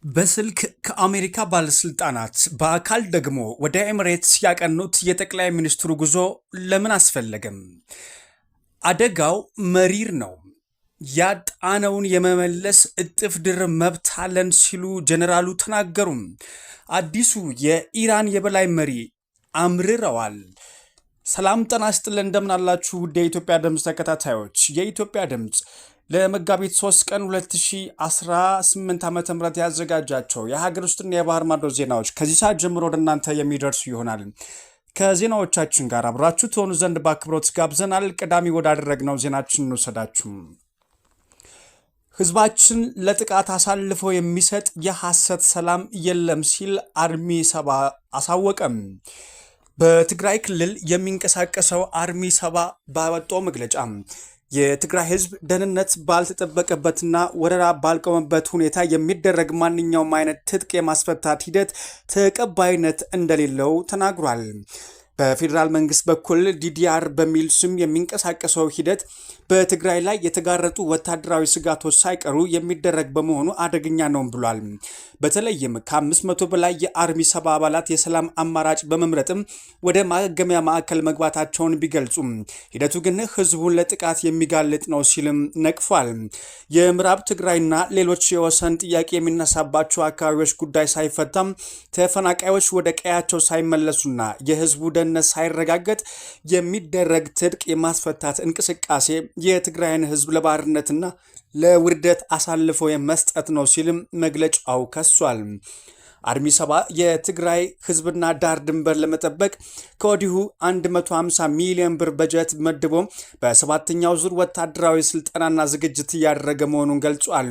በስልክ ከአሜሪካ ባለስልጣናት በአካል ደግሞ ወደ ኤሚሬትስ ያቀኑት የጠቅላይ ሚኒስትሩ ጉዞ ለምን አስፈለገም? አደጋው መሪር ነው። ያጣነውን የመመለስ እጥፍ ድርብ መብት አለን ሲሉ ጀነራሉ ተናገሩም። አዲሱ የኢራን የበላይ መሪ አምርረዋል። ሰላም ጤና ይስጥልን፣ እንደምን አላችሁ ውድ የኢትዮጵያ ድምፅ ተከታታዮች። የኢትዮጵያ ድምፅ ለመጋቢት 3 ቀን 2018 ዓ.ም ያዘጋጃቸው የሀገር ውስጥና የባህር ማዶ ዜናዎች ከዚህ ሰዓት ጀምሮ ወደ እናንተ የሚደርሱ ይሆናል። ከዜናዎቻችን ጋር አብራችሁ ትሆኑ ዘንድ በአክብሮት ጋብዘናል። ቀዳሚ ወዳደረግነው ዜናችን እንወሰዳችሁ። ህዝባችን ለጥቃት አሳልፎ የሚሰጥ የሐሰት ሰላም የለም ሲል አርሚ 70 አሳወቀም። በትግራይ ክልል የሚንቀሳቀሰው አርሚ 70 ባወጣው መግለጫ የትግራይ ህዝብ ደህንነት ባልተጠበቀበትና ወረራ ባልቆመበት ሁኔታ የሚደረግ ማንኛውም አይነት ትጥቅ የማስፈታት ሂደት ተቀባይነት እንደሌለው ተናግሯል። በፌዴራል መንግስት በኩል ዲዲአር በሚል ስም የሚንቀሳቀሰው ሂደት በትግራይ ላይ የተጋረጡ ወታደራዊ ስጋቶች ሳይቀሩ የሚደረግ በመሆኑ አደገኛ ነው ብሏል። በተለይም ከ500 በላይ የአርሚ 70 አባላት የሰላም አማራጭ በመምረጥም ወደ ማገገሚያ ማዕከል መግባታቸውን ቢገልጹም ሂደቱ ግን ህዝቡን ለጥቃት የሚጋልጥ ነው ሲልም ነቅፏል። የምዕራብ ትግራይና ሌሎች የወሰን ጥያቄ የሚነሳባቸው አካባቢዎች ጉዳይ ሳይፈታም ተፈናቃዮች ወደ ቀያቸው ሳይመለሱና የህዝቡ ደህንነት ሳይረጋገጥ የሚደረግ ትጥቅ የማስፈታት እንቅስቃሴ የትግራይን ህዝብ ለባርነትና ለውርደት አሳልፎ የመስጠት ነው ሲልም መግለጫው ከሷል። አርሚ 70 የትግራይ ህዝብና ዳር ድንበር ለመጠበቅ ከወዲሁ 150 ሚሊዮን ብር በጀት መድቦ በሰባተኛው ዙር ወታደራዊ ስልጠናና ዝግጅት እያደረገ መሆኑን ገልጿል።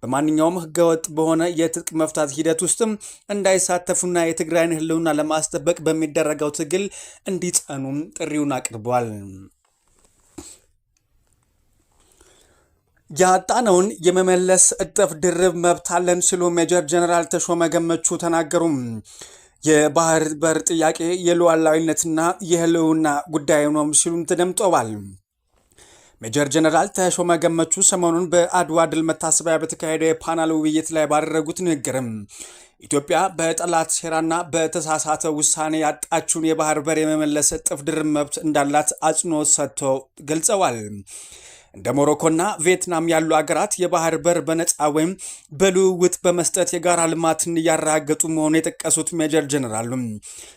በማንኛውም ህገወጥ በሆነ የትጥቅ መፍታት ሂደት ውስጥም እንዳይሳተፉና የትግራይን ህልውና ለማስጠበቅ በሚደረገው ትግል እንዲጸኑም ጥሪውን አቅርቧል። ያጣነውን የመመለስ እጥፍ ድርብ መብት አለን ሲሉ ሜጀር ጀነራል ተሾመ ገመቹ ተናገሩም። የባህር በር ጥያቄ የሉዓላዊነትና የህልውና ጉዳይ ነው ሲሉም ተደምጠዋል። ሜጀር ጀነራል ተሾመ ገመቹ ሰሞኑን በአድዋ ድል መታሰቢያ በተካሄደ የፓናል ውይይት ላይ ባደረጉት ንግግርም ኢትዮጵያ በጠላት ሴራና በተሳሳተ ውሳኔ ያጣችውን የባህር በር የመመለስ እጥፍ ድርብ መብት እንዳላት አጽንኦት ሰጥተው ገልጸዋል። እንደ ሞሮኮና ቪየትናም ያሉ አገራት የባህር በር በነፃ ወይም በልውውጥ በመስጠት የጋራ ልማትን እያረጋገጡ መሆኑን የጠቀሱት ሜጀር ጀነራሉ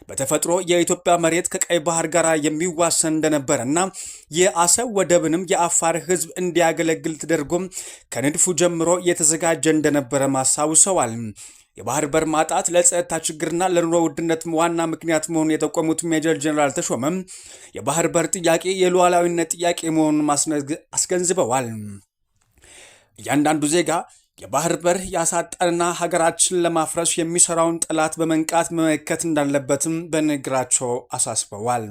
በተፈጥሮ የኢትዮጵያ መሬት ከቀይ ባህር ጋር የሚዋሰን እንደነበረና የአሰብ ወደብንም የአፋር ህዝብ እንዲያገለግል ተደርጎም ከንድፉ ጀምሮ የተዘጋጀ እንደነበረ ማሳውሰዋል። የባህር በር ማጣት ለጸጥታ ችግርና ለኑሮ ውድነት ዋና ምክንያት መሆኑን የጠቆሙት ሜጀር ጀነራል ተሾመም የባህር በር ጥያቄ የሉዓላዊነት ጥያቄ መሆኑን አስገንዝበዋል። እያንዳንዱ ዜጋ የባህር በር ያሳጣንና ሀገራችን ለማፍረስ የሚሰራውን ጠላት በመንቃት መመከት እንዳለበትም በንግግራቸው አሳስበዋል።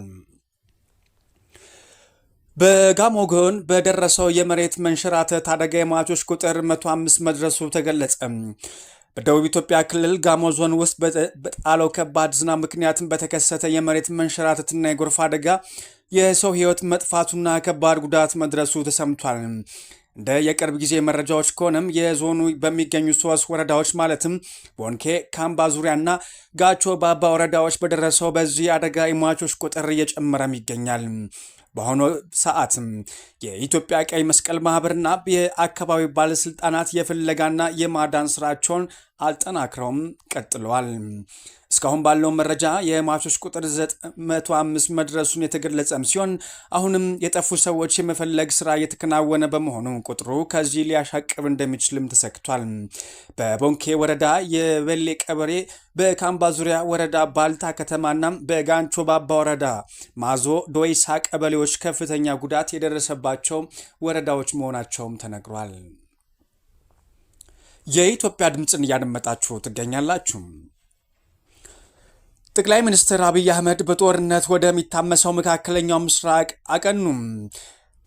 በጋሞ ዞን በደረሰው የመሬት መንሸራተት አደጋ የሟቾች ቁጥር 105 መድረሱ ተገለጸ። በደቡብ ኢትዮጵያ ክልል ጋሞ ዞን ውስጥ በጣለው ከባድ ዝናብ ምክንያትም በተከሰተ የመሬት መንሸራተትና የጎርፍ አደጋ የሰው ህይወት መጥፋቱና ከባድ ጉዳት መድረሱ ተሰምቷል። እንደ የቅርብ ጊዜ መረጃዎች ከሆነም የዞኑ በሚገኙ 3 ወረዳዎች ማለትም ቦንኬ፣ ካምባ ዙሪያና ጋቾ ባባ ወረዳዎች በደረሰው በዚህ አደጋ የሟቾች ቁጥር እየጨመረም ይገኛል። በአሁኑ ሰዓትም የኢትዮጵያ ቀይ መስቀል ማህበርና የአካባቢው ባለስልጣናት የፍለጋና የማዳን ስራቸውን አጠናክረውም ቀጥለዋል። እስካሁን ባለው መረጃ የሟቾች ቁጥር 905 መድረሱን የተገለጸም ሲሆን አሁንም የጠፉ ሰዎች የመፈለግ ስራ እየተከናወነ በመሆኑ ቁጥሩ ከዚህ ሊያሻቅብ እንደሚችልም ተሰክቷል። በቦንኬ ወረዳ የበሌ ቀበሬ፣ በካምባ ዙሪያ ወረዳ ባልታ ከተማና በጋንቾ ባባ ወረዳ ማዞ ዶይሳ ቀበሌዎች ከፍተኛ ጉዳት የደረሰባቸው ወረዳዎች መሆናቸውም ተነግሯል። የኢትዮጵያ ድምፅን እያደመጣችሁ ትገኛላችሁ። ጠቅላይ ሚኒስትር አብይ አህመድ በጦርነት ወደሚታመሰው መካከለኛው ምስራቅ አቀኑም።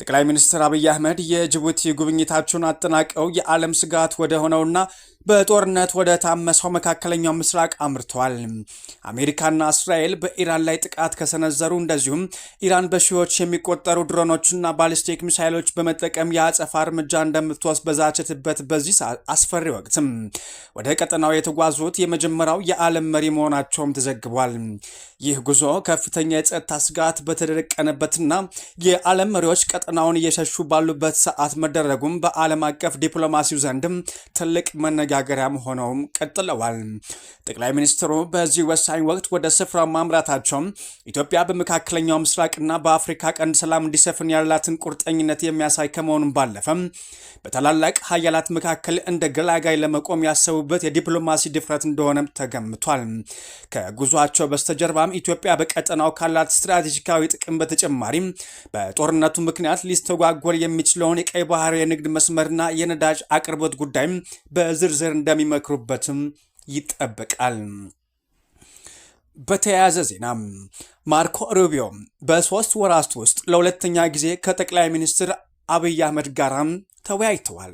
ጠቅላይ ሚኒስትር አብይ አህመድ የጅቡቲ ጉብኝታቸውን አጠናቀው የዓለም ስጋት ወደ ሆነውና በጦርነት ወደ ታመሰው መካከለኛው ምስራቅ አምርተዋል። አሜሪካና እስራኤል በኢራን ላይ ጥቃት ከሰነዘሩ እንደዚሁም ኢራን በሺዎች የሚቆጠሩ ድሮኖችና ባሊስቲክ ሚሳይሎች በመጠቀም የአጸፋ እርምጃ እንደምትወስድ በዛቸትበት በዚህ አስፈሪ ወቅትም ወደ ቀጠናው የተጓዙት የመጀመሪያው የዓለም መሪ መሆናቸውም ተዘግቧል። ይህ ጉዞ ከፍተኛ የጸጥታ ስጋት በተደቀነበትና የዓለም መሪዎች ቀጠናውን እየሸሹ ባሉበት ሰዓት መደረጉም በዓለም አቀፍ ዲፕሎማሲው ዘንድም ትልቅ መነጋገሪያ ሆነውም ቀጥለዋል። ጠቅላይ ሚኒስትሩ በዚህ ወሳኝ ወቅት ወደ ስፍራው ማምራታቸው ኢትዮጵያ በመካከለኛው ምስራቅና በአፍሪካ ቀንድ ሰላም እንዲሰፍን ያላትን ቁርጠኝነት የሚያሳይ ከመሆኑም ባለፈም በታላላቅ ሀያላት መካከል እንደ ገላጋይ ለመቆም ያሰቡበት የዲፕሎማሲ ድፍረት እንደሆነም ተገምቷል። ከጉዟቸው በስተጀርባም ኢትዮጵያ በቀጠናው ካላት ስትራቴጂካዊ ጥቅም በተጨማሪም በጦርነቱ ምክንያት ሊስተጓጎል የሚችለውን የቀይ ባህር የንግድ መስመርና የነዳጅ አቅርቦት ጉዳይም በዝርዝር እንደሚመክሩበትም ይጠበቃል። በተያያዘ ዜና ማርኮ ሩቢዮ በ3 ወራት ውስጥ ለሁለተኛ ጊዜ ከጠቅላይ ሚኒስትር አብይ አህመድ ጋራም ተወያይተዋል።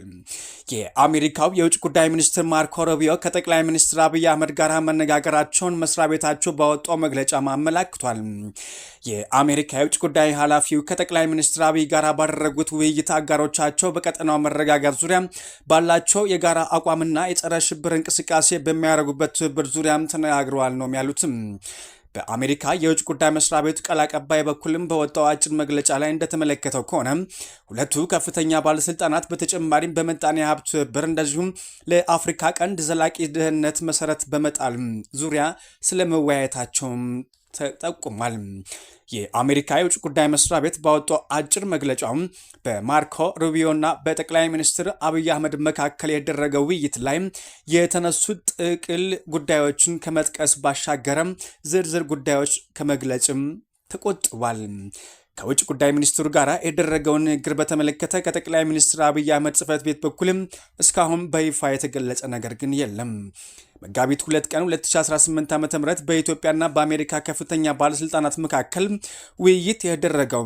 የአሜሪካው የውጭ ጉዳይ ሚኒስትር ማርኮ ሩቢዮ ከጠቅላይ ሚኒስትር አብይ አህመድ ጋር መነጋገራቸውን መስሪያ ቤታቸው ባወጣው መግለጫ አመላክቷል። የአሜሪካ የውጭ ጉዳይ ኃላፊው ከጠቅላይ ሚኒስትር አብይ ጋር ባደረጉት ውይይት አጋሮቻቸው በቀጠናው መረጋጋት ዙሪያ ባላቸው የጋራ አቋምና የጸረ ሽብር እንቅስቃሴ በሚያደርጉበት ትብብር ዙሪያም ተነጋግረዋል ነው ያሉትም። በአሜሪካ የውጭ ጉዳይ መስሪያ ቤቱ ቃል አቀባይ በኩልም በወጣው አጭር መግለጫ ላይ እንደተመለከተው ከሆነ ሁለቱ ከፍተኛ ባለስልጣናት በተጨማሪም በምጣኔ ሀብት ትብብር እንደዚሁም ለአፍሪካ ቀንድ ዘላቂ ደህንነት መሰረት በመጣል ዙሪያ ስለመወያየታቸውም ተጠቁሟል። የአሜሪካ የውጭ ጉዳይ መስሪያ ቤት ባወጣው አጭር መግለጫው በማርኮ ሩቢዮና በጠቅላይ ሚኒስትር አብይ አህመድ መካከል የደረገው ውይይት ላይ የተነሱት ጥቅል ጉዳዮችን ከመጥቀስ ባሻገረም ዝርዝር ጉዳዮች ከመግለጽም ተቆጥቧል። ከውጭ ጉዳይ ሚኒስትሩ ጋር የደረገውን ንግግር በተመለከተ ከጠቅላይ ሚኒስትር አብይ አህመድ ጽህፈት ቤት በኩልም እስካሁን በይፋ የተገለጸ ነገር ግን የለም። መጋቢት 2 ቀን 2018 ዓ.ም በኢትዮጵያና በአሜሪካ ከፍተኛ ባለስልጣናት መካከል ውይይት የደረገው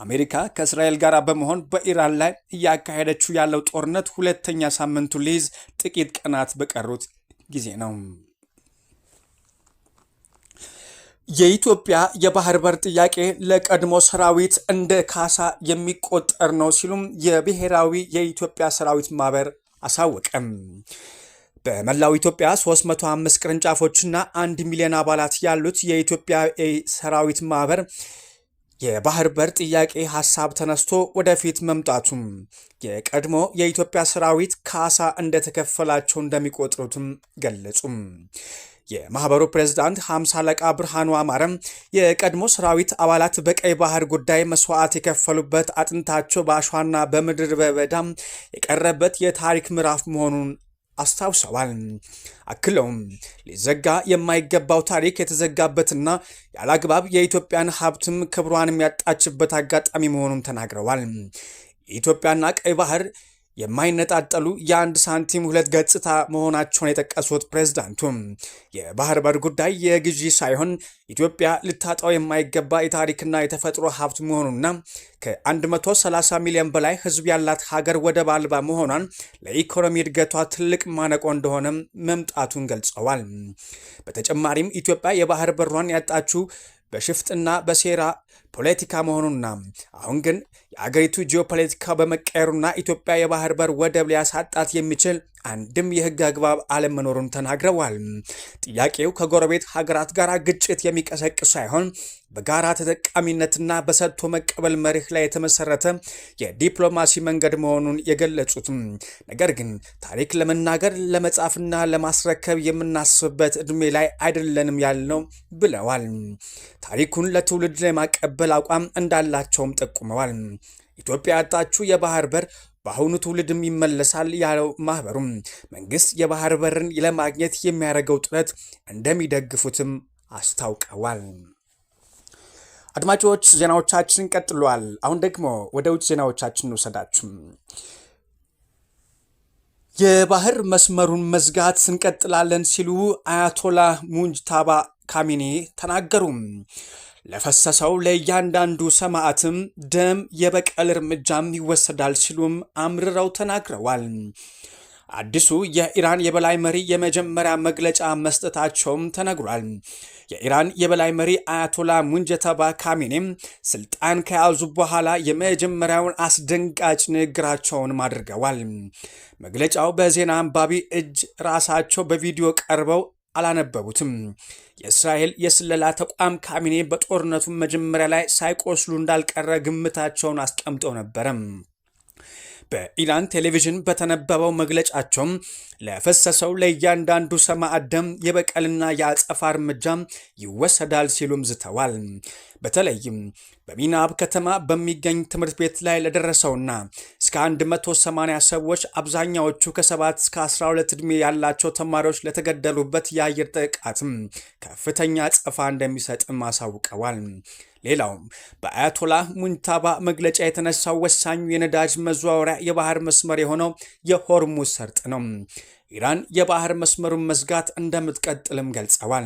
አሜሪካ ከእስራኤል ጋር በመሆን በኢራን ላይ እያካሄደችው ያለው ጦርነት ሁለተኛ ሳምንቱ ሊይዝ ጥቂት ቀናት በቀሩት ጊዜ ነው። የኢትዮጵያ የባህር በር ጥያቄ ለቀድሞ ሰራዊት እንደ ካሳ የሚቆጠር ነው ሲሉም የብሔራዊ የኢትዮጵያ ሰራዊት ማህበር አሳወቀም። በመላው ኢትዮጵያ 305 ቅርንጫፎችና 1 ሚሊዮን አባላት ያሉት የኢትዮጵያ ሰራዊት ማህበር የባህር በር ጥያቄ ሐሳብ ተነስቶ ወደፊት መምጣቱም የቀድሞ የኢትዮጵያ ሰራዊት ካሳ እንደተከፈላቸው እንደሚቆጥሩትም ገለጹም። የማህበሩ ፕሬዝዳንት 50 አለቃ ብርሃኑ አማረም የቀድሞ ሰራዊት አባላት በቀይ ባህር ጉዳይ መስዋዕት የከፈሉበት አጥንታቸው በአሸዋና በምድር በዳም የቀረበት የታሪክ ምዕራፍ መሆኑን አስታውሰዋል። አክለውም ሊዘጋ የማይገባው ታሪክ የተዘጋበትና ያለአግባብ የኢትዮጵያን ሀብትም ክብሯንም ያጣችበት አጋጣሚ መሆኑን ተናግረዋል። የኢትዮጵያና ቀይ ባህር የማይነጣጠሉ የአንድ ሳንቲም ሁለት ገጽታ መሆናቸውን የጠቀሱት ፕሬዝዳንቱ የባህር በር ጉዳይ የግዢ ሳይሆን ኢትዮጵያ ልታጣው የማይገባ የታሪክና የተፈጥሮ ሀብት መሆኑና ከ130 ሚሊዮን በላይ ሕዝብ ያላት ሀገር ወደብ አልባ መሆኗን ለኢኮኖሚ እድገቷ ትልቅ ማነቆ እንደሆነ መምጣቱን ገልጸዋል። በተጨማሪም ኢትዮጵያ የባህር በሯን ያጣችው በሽፍጥና በሴራ ፖለቲካ መሆኑና አሁን ግን የአገሪቱ ጂኦፖለቲካ በመቀየሩና ኢትዮጵያ የባህር በር ወደብ ሊያሳጣት የሚችል አንድም የህግ አግባብ አለመኖሩን ተናግረዋል። ጥያቄው ከጎረቤት ሀገራት ጋር ግጭት የሚቀሰቅስ ሳይሆን በጋራ ተጠቃሚነትና በሰጥቶ መቀበል መርህ ላይ የተመሰረተ የዲፕሎማሲ መንገድ መሆኑን የገለጹትም ነገር ግን ታሪክ ለመናገር ለመጻፍና ለማስረከብ የምናስብበት እድሜ ላይ አይደለንም ያልነው ብለዋል። ታሪኩን ለትውልድ ለማቀበል አቋም እንዳላቸውም ጠቁመዋል። ኢትዮጵያ ያጣችው የባህር በር በአሁኑ ትውልድም ይመለሳል ያለው ማህበሩም መንግስት የባህር በርን ለማግኘት የሚያደርገው ጥረት እንደሚደግፉትም አስታውቀዋል። አድማጮች ዜናዎቻችን ቀጥሏል። አሁን ደግሞ ወደ ውጭ ዜናዎቻችን እንውሰዳችሁ። የባህር መስመሩን መዝጋት እንቀጥላለን ሲሉ አያቶላህ ሙጅታባ ካሚኔ ተናገሩ። ለፈሰሰው ለእያንዳንዱ ሰማዕትም ደም የበቀል እርምጃም ይወሰዳል ሲሉም አምርረው ተናግረዋል። አዲሱ የኢራን የበላይ መሪ የመጀመሪያ መግለጫ መስጠታቸውም ተነግሯል። የኢራን የበላይ መሪ አያቶላ ሙንጀተባ ካሚኔም ስልጣን ከያዙ በኋላ የመጀመሪያውን አስደንጋጭ ንግግራቸውን አድርገዋል። መግለጫው በዜና አንባቢ እጅ ራሳቸው በቪዲዮ ቀርበው አላነበቡትም። የእስራኤል የስለላ ተቋም ካሚኔ በጦርነቱ መጀመሪያ ላይ ሳይቆስሉ እንዳልቀረ ግምታቸውን አስቀምጠው ነበረም። በኢራን ቴሌቪዥን በተነበበው መግለጫቸውም ለፈሰሰው ለእያንዳንዱ ሰማዕት ደም የበቀልና የአጸፋ እርምጃ ይወሰዳል ሲሉም ዝተዋል። በተለይም በሚናብ ከተማ በሚገኝ ትምህርት ቤት ላይ ለደረሰውና እስከ 180 ሰዎች አብዛኛዎቹ ከ7 እስከ 12 ዕድሜ ያላቸው ተማሪዎች ለተገደሉበት የአየር ጥቃትም ከፍተኛ አጸፋ እንደሚሰጥም አሳውቀዋል። ሌላው በአያቶላህ ሙንታባ መግለጫ የተነሳው ወሳኙ የነዳጅ መዘዋወሪያ የባህር መስመር የሆነው የሆርሙዝ ሰርጥ ነው። ኢራን የባህር መስመሩን መዝጋት እንደምትቀጥልም ገልጸዋል።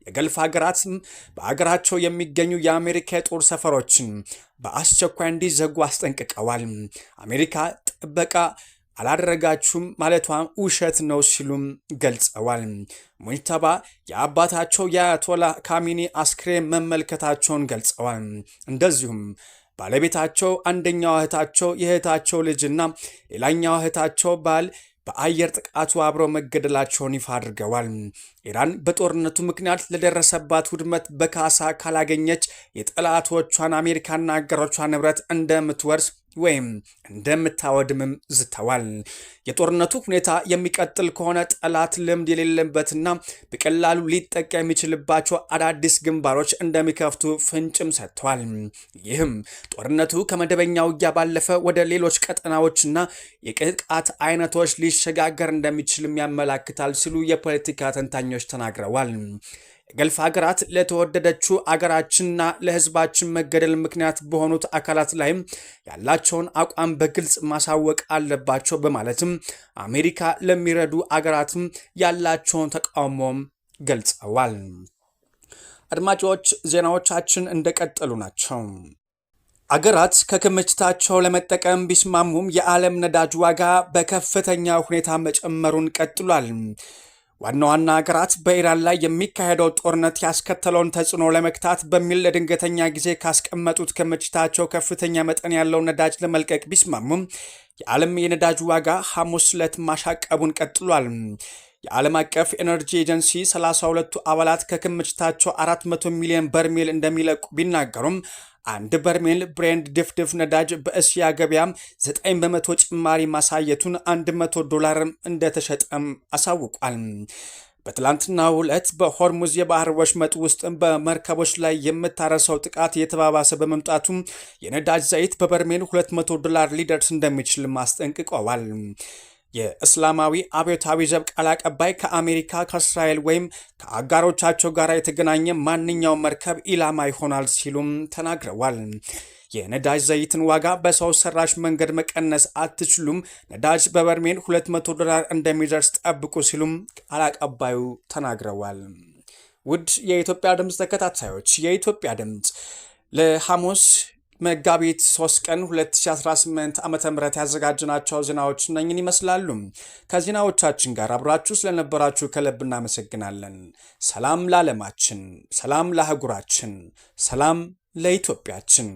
የገልፍ ሀገራትም በሀገራቸው የሚገኙ የአሜሪካ የጦር ሰፈሮችን በአስቸኳይ እንዲዘጉ አስጠንቅቀዋል። አሜሪካ ጥበቃ አላደረጋችሁም ማለቷ ውሸት ነው ሲሉም ገልጸዋል። ሙጅተባ የአባታቸው የአያቶላ ካሚኒ አስክሬን መመልከታቸውን ገልጸዋል። እንደዚሁም ባለቤታቸው፣ አንደኛው እህታቸው፣ የእህታቸው ልጅና ሌላኛው እህታቸው ባል በአየር ጥቃቱ አብረው መገደላቸውን ይፋ አድርገዋል። ኢራን በጦርነቱ ምክንያት ለደረሰባት ውድመት በካሳ ካላገኘች የጠላቶቿን አሜሪካና አገሮቿ ንብረት እንደምትወርስ ወይም እንደምታወድምም ዝተዋል። የጦርነቱ ሁኔታ የሚቀጥል ከሆነ ጠላት ልምድ የሌለበትና በቀላሉ ሊጠቃ የሚችልባቸው አዳዲስ ግንባሮች እንደሚከፍቱ ፍንጭም ሰጥተዋል። ይህም ጦርነቱ ከመደበኛ ውጊያ ባለፈ ወደ ሌሎች ቀጠናዎችና የጥቃት አይነቶች ሊሸጋገር እንደሚችልም ያመላክታል ሲሉ የፖለቲካ ተንታኞች ተናግረዋል። የገልፍ ሀገራት ለተወደደችው አገራችንና ለሕዝባችን መገደል ምክንያት በሆኑት አካላት ላይም ያላቸውን አቋም በግልጽ ማሳወቅ አለባቸው በማለትም አሜሪካ ለሚረዱ አገራትም ያላቸውን ተቃውሞም ገልጸዋል። አድማጮች፣ ዜናዎቻችን እንደቀጠሉ ናቸው። አገራት ከክምችታቸው ለመጠቀም ቢስማሙም የዓለም ነዳጅ ዋጋ በከፍተኛ ሁኔታ መጨመሩን ቀጥሏል። ዋና ዋና ሀገራት በኢራን ላይ የሚካሄደው ጦርነት ያስከተለውን ተጽዕኖ ለመግታት በሚል ለድንገተኛ ጊዜ ካስቀመጡት ክምችታቸው ከፍተኛ መጠን ያለው ነዳጅ ለመልቀቅ ቢስማሙም የዓለም የነዳጅ ዋጋ ሐሙስ ዕለት ማሻቀቡን ቀጥሏል። የዓለም አቀፍ ኤነርጂ ኤጀንሲ 32ቱ አባላት ከክምችታቸው 400 ሚሊዮን በርሜል እንደሚለቁ ቢናገሩም አንድ በርሜል ብሬንድ ድፍድፍ ነዳጅ በእስያ ገበያም 9 በመቶ ጭማሪ ማሳየቱን $100 እንደተሸጠም አሳውቋል። በትላንትናው ዕለት በሆርሙዝ የባህር ወሽመጥ ውስጥ በመርከቦች ላይ የምታረሰው ጥቃት የተባባሰ በመምጣቱ የነዳጅ ዘይት በበርሜል $200 ሊደርስ እንደሚችል አስጠንቅቀዋል። የእስላማዊ አብዮታዊ ዘብ ቃል አቀባይ ከአሜሪካ፣ ከእስራኤል ወይም ከአጋሮቻቸው ጋር የተገናኘ ማንኛውም መርከብ ኢላማ ይሆናል ሲሉም ተናግረዋል። የነዳጅ ዘይትን ዋጋ በሰው ሰራሽ መንገድ መቀነስ አትችሉም፣ ነዳጅ በበርሜል $200 እንደሚደርስ ጠብቁ ሲሉም ቃል አቀባዩ ተናግረዋል። ውድ የኢትዮጵያ ድምፅ ተከታታዮች የኢትዮጵያ ድምፅ ለሐሙስ መጋቢት 3 ቀን 2018 ዓ.ም ያዘጋጅናቸው ዜናዎች እነኝን ይመስላሉ። ከዜናዎቻችን ጋር አብራችሁ ስለነበራችሁ ከልብ እናመሰግናለን። ሰላም ለዓለማችን፣ ሰላም ለአህጉራችን፣ ሰላም ለኢትዮጵያችን።